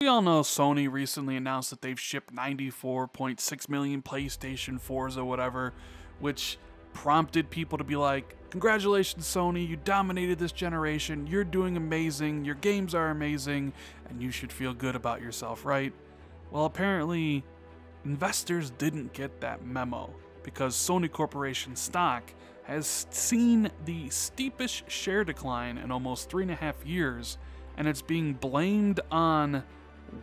We all know Sony recently announced that they've shipped 94.6 million PlayStation 4s or whatever, which prompted people to be like, congratulations Sony, you dominated this generation, you're doing amazing, your games are amazing, and you should feel good about yourself, right? Well, apparently, investors didn't get that memo, because Sony Corporation stock has seen the steepest share decline in almost 3.5 years, and it's being blamed on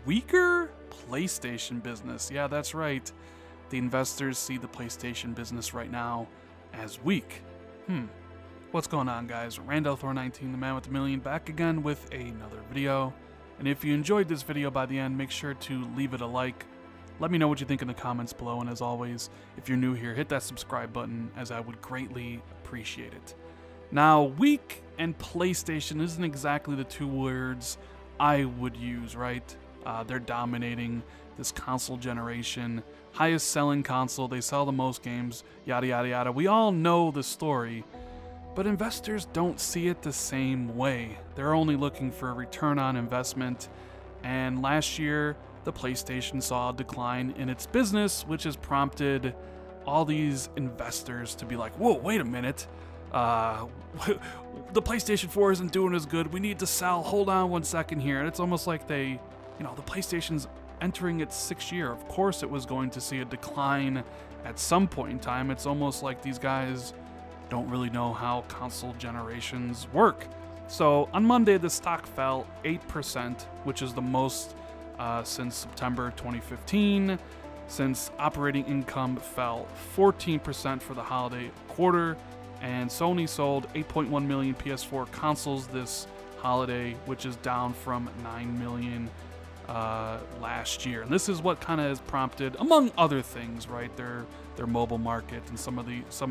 weaker PlayStation business. Yeah, that's right. The investors see the PlayStation business right now as weak. What's going on, guys? Thor19, the man with the million, back again with another video. And if you enjoyed this video by the end, make sure to leave it a like. Let me know what you think in the comments below, and as always, if you're new here, hit that subscribe button, as I would greatly appreciate it. Now, weak and PlayStation isn't exactly the two words I would use, right? They're dominating this console generation, highest selling console, they sell the most games, yada yada yada. We all know the story, but investors don't see it the same way. They're only looking for a return on investment, and last year the PlayStation saw a decline in its business, which has prompted all these investors to be like, whoa, wait a minute, the PlayStation 4 isn't doing as good, we need to sell, hold on one second here. And it's almost like they, the PlayStation's entering its 6th year. Of course it was going to see a decline at some point in time. It's almost like these guys don't really know how console generations work. So on Monday, the stock fell 8%, which is the most since September 2015, since operating income fell 14% for the holiday quarter, and Sony sold 8.1 million PS4 consoles this holiday, which is down from 9 million last year. And this is what kind of has prompted, among other things, right, their mobile market and some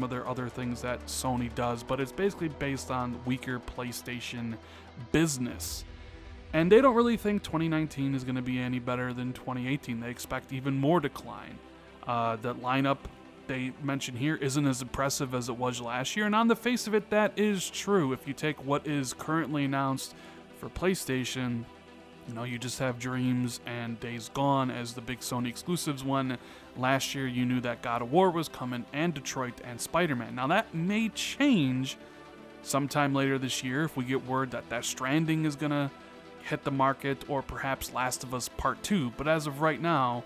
of their other things that Sony does, but it's basically based on weaker PlayStation business. And they don't really think 2019 is going to be any better than 2018. They expect even more decline. The lineup they mention here isn't as impressive as it was last year, and on the face of it, that is true. If you take what is currently announced for PlayStation, you just have Dreams and Days Gone as the big Sony exclusives. When last year you knew that God of War was coming, and Detroit, and Spider-Man. Now that may change sometime later this year if we get word that Death Stranding is going to hit the market, or perhaps Last of Us Part 2. But as of right now,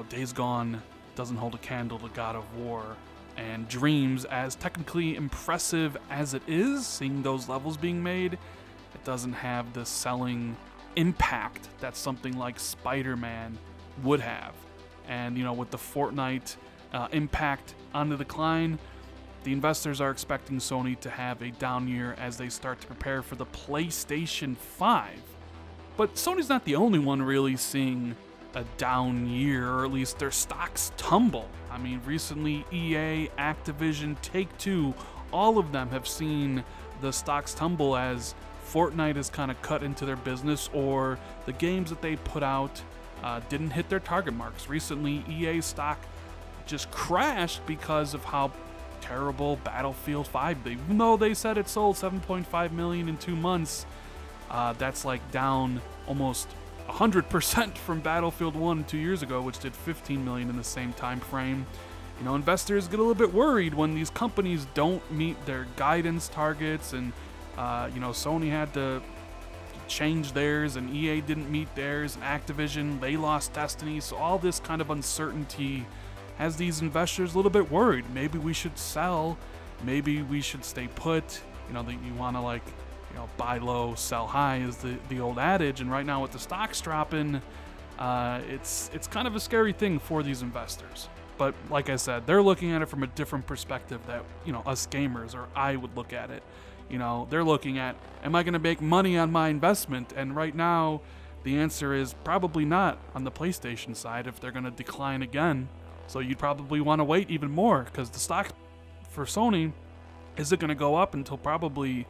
Days Gone doesn't hold a candle to God of War. And Dreams, as technically impressive as it is, seeing those levels being made, it doesn't have the selling impact that something like Spider-Man would have. And with the Fortnite impact on the decline, the investors are expecting Sony to have a down year as they start to prepare for the PlayStation 5. But Sony's not the only one really seeing a down year, or at least their stocks tumble. I mean, recently EA, Activision, Take-Two, all of them have seen the stocks tumble as Fortnite is kind of cut into their business, or the games that they put out didn't hit their target marks. Recently, EA stock just crashed because of how terrible Battlefield 5, even though they said it sold 7.5 million in 2 months, that's like down almost 100% from Battlefield 1 2 years ago, which did 15 million in the same time frame. Investors get a little bit worried when these companies don't meet their guidance targets, and Sony had to change theirs, and EA didn't meet theirs, and Activision, they lost Destiny. So all this kind of uncertainty has these investors a little bit worried. Maybe we should sell, maybe we should stay put. That you want to buy low, sell high is the old adage. And right now with the stocks dropping, it's kind of a scary thing for these investors. But like I said, they're looking at it from a different perspective that us gamers, or I would look at it. They're looking at, am I going to make money on my investment? And right now, the answer is probably not on the PlayStation side if they're going to decline again. So you'd probably want to wait even more, because the stock for Sony isn't going to go up until probably,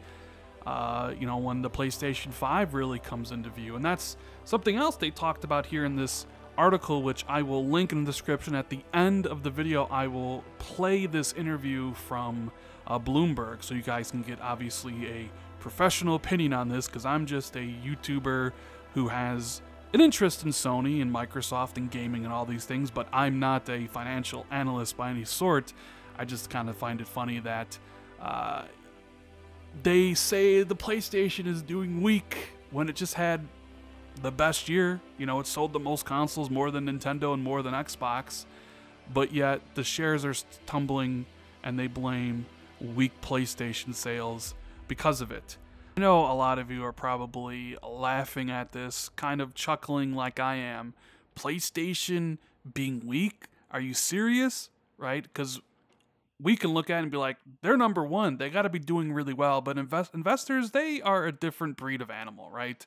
when the PlayStation 5 really comes into view. And that's something else they talked about here in this article, which I will link in the description. At the end of the video, I will play this interview from Bloomberg, so you guys can get obviously a professional opinion on this, because I'm just a YouTuber who has an interest in Sony and Microsoft and gaming and all these things, but I'm not a financial analyst by any sort. I just kind of find it funny that they say the PlayStation is doing weak when it just had the best year. You know, it sold the most consoles, more than Nintendo and more than Xbox, but yet the shares are tumbling and they blame weak PlayStation sales because of it. I know a lot of you are probably laughing at this, kind of chuckling like I am. PlayStation being weak? Are you serious? Right? Because we can look at it and be like, they're number one. They got to be doing really well. But investors, they are a different breed of animal, right?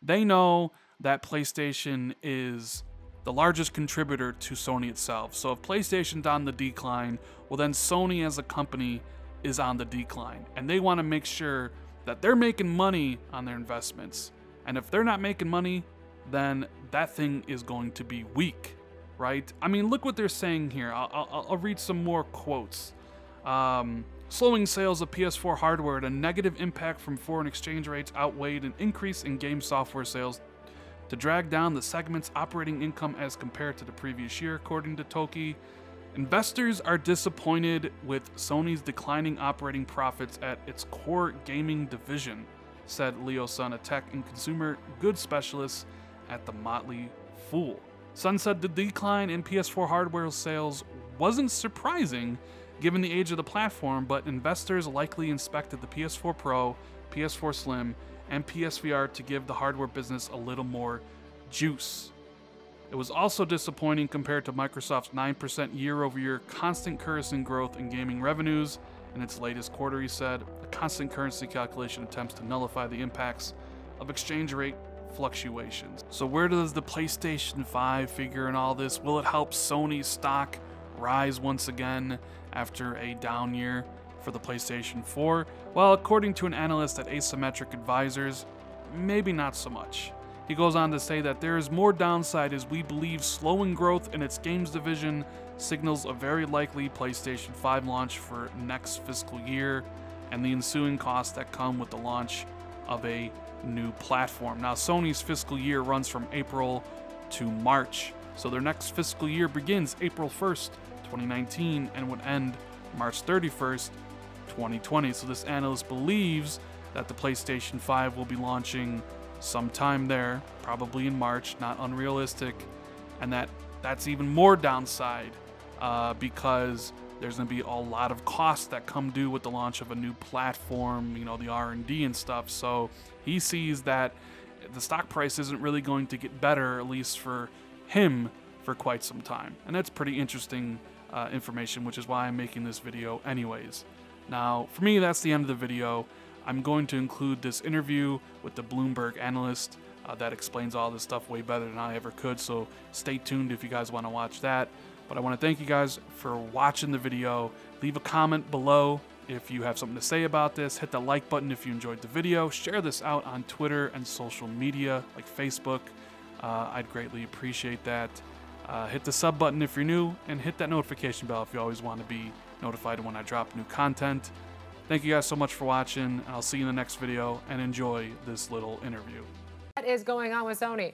They know that PlayStation is the largest contributor to Sony itself. So if PlayStation's on the decline, well then Sony as a company is on the decline. And they want to make sure that they're making money on their investments. And if they're not making money, then that thing is going to be weak, right? I mean, look what they're saying here. I'll read some more quotes. Slowing sales of PS4 hardware and a negative impact from foreign exchange rates outweighed an increase in game software sales to drag down the segment's operating income as compared to the previous year, according to Toki. Investors are disappointed with Sony's declining operating profits at its core gaming division, said Leo Sun, a tech and consumer goods specialist at the Motley Fool. Sun said the decline in PS4 hardware sales wasn't surprising given the age of the platform, but investors likely expected the PS4 Pro, PS4 Slim, and PSVR to give the hardware business a little more juice. It was also disappointing compared to Microsoft's 9% year-over-year constant currency growth in gaming revenues in its latest quarter, he said. A constant currency calculation attempts to nullify the impacts of exchange rate fluctuations. So where does the PlayStation 5 figure in all this? Will it help Sony's stock rise once again after a down year for the PlayStation 4? Well, according to an analyst at Asymmetric Advisors, maybe not so much. He goes on to say that there is more downside as we believe slowing growth in its games division signals a very likely PlayStation 5 launch for next fiscal year and the ensuing costs that come with the launch of a new platform. Now, Sony's fiscal year runs from April to March, so their next fiscal year begins April 1st, 2019 and would end March 31st, 2020. So this analyst believes that the PlayStation 5 will be launching sometime there, probably in March, not unrealistic, and that's even more downside because there's going to be a lot of costs that come due with the launch of a new platform, you know, the R&D and stuff. So he sees that the stock price isn't really going to get better, at least for him, for quite some time. And that's pretty interesting information, which is why I'm making this video anyways. Now, for me, that's the end of the video. I'm going to include this interview with the Bloomberg analyst that explains all this stuff way better than I ever could, so stay tuned if you guys want to watch that. But I want to thank you guys for watching the video. Leave a comment below if you have something to say about this. Hit the like button if you enjoyed the video. Share this out on Twitter and social media like Facebook. I'd greatly appreciate that. Hit the sub button if you're new, and hit that notification bell if you always want to be notified when I drop new content. Thank you guys so much for watching, and I'll see you in the next video, and enjoy this little interview. What is going on with Sony?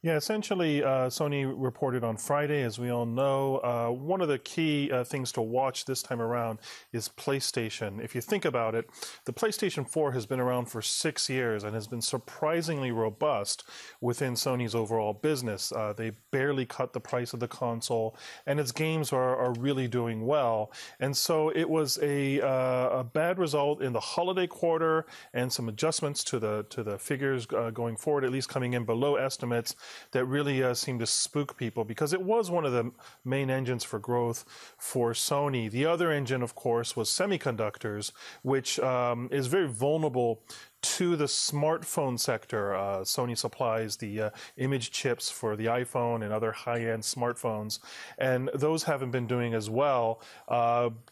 Yeah, essentially, Sony reported on Friday, as we all know. One of the key things to watch this time around is PlayStation. If you think about it, the PlayStation 4 has been around for 6 years and has been surprisingly robust within Sony's overall business. They barely cut the price of the console, and its games are really doing well. And so it was a bad result in the holiday quarter, and some adjustments to the figures going forward, at least coming in below estimates, that really seemed to spook people, because it was one of the main engines for growth for Sony. The other engine, of course, was semiconductors, which is very vulnerable to the smartphone sector. Sony supplies the image chips for the iPhone and other high-end smartphones, and those haven't been doing as well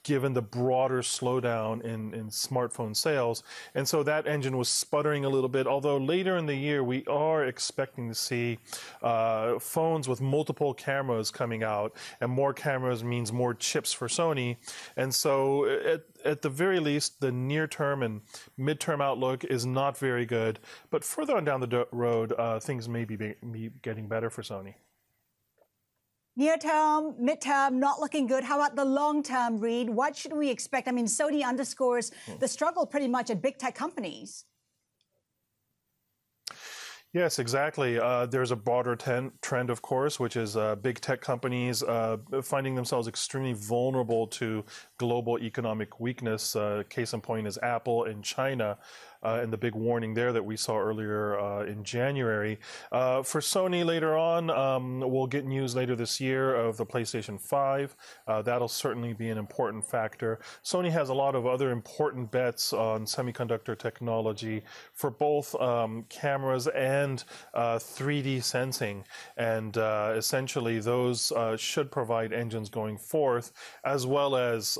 given the broader slowdown in smartphone sales. And so that engine was sputtering a little bit, although later in the year we are expecting to see phones with multiple cameras coming out, and more cameras means more chips for Sony. And so at the very least, the near-term and mid-term outlook is not very good. But further on down the road, things may be getting better for Sony. Near term, midterm, not looking good. How about the long term, Reed? What should we expect? I mean, Sony underscores the struggle pretty much at big tech companies. Yes, exactly. There's a broader trend, of course, which is big tech companies finding themselves extremely vulnerable to global economic weakness. Case in point is Apple in China. And the big warning there that we saw earlier in January. For Sony later on, we'll get news later this year of the PlayStation 5. That'll certainly be an important factor. Sony has a lot of other important bets on semiconductor technology for both cameras and 3D sensing. And essentially, those should provide engines going forth, as well as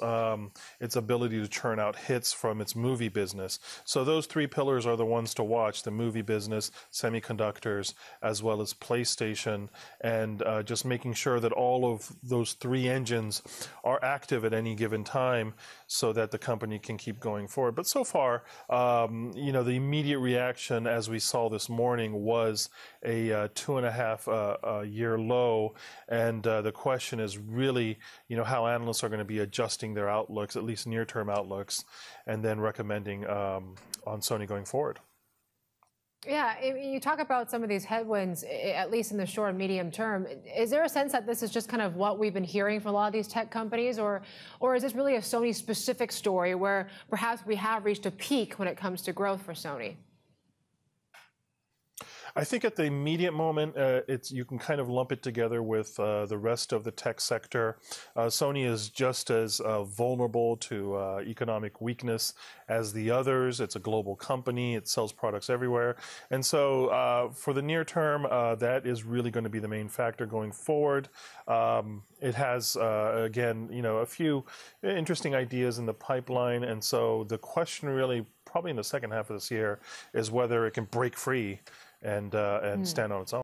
its ability to churn out hits from its movie business. So those three pillars are the ones to watch: the movie business, semiconductors, as well as PlayStation, and just making sure that all of those three engines are active at any given time so that the company can keep going forward. But so far, the immediate reaction, as we saw this morning, was a 2.5 year low, and the question is really, how analysts are going to be adjusting their outlooks, at least near-term outlooks, and then recommending on Sony going forward. Yeah, you talk about some of these headwinds, at least in the short and medium term. Is there a sense that this is just kind of what we've been hearing from a lot of these tech companies, or is this really a Sony-specific story where perhaps we have reached a peak when it comes to growth for Sony? I think at the immediate moment, you can kind of lump it together with the rest of the tech sector. Sony is just as vulnerable to economic weakness as the others. It's a global company. It sells products everywhere. And so for the near term, that is really going to be the main factor going forward. It has, again, a few interesting ideas in the pipeline. And so the question really, probably in the second half of this year, is whether it can break free and stand on its own.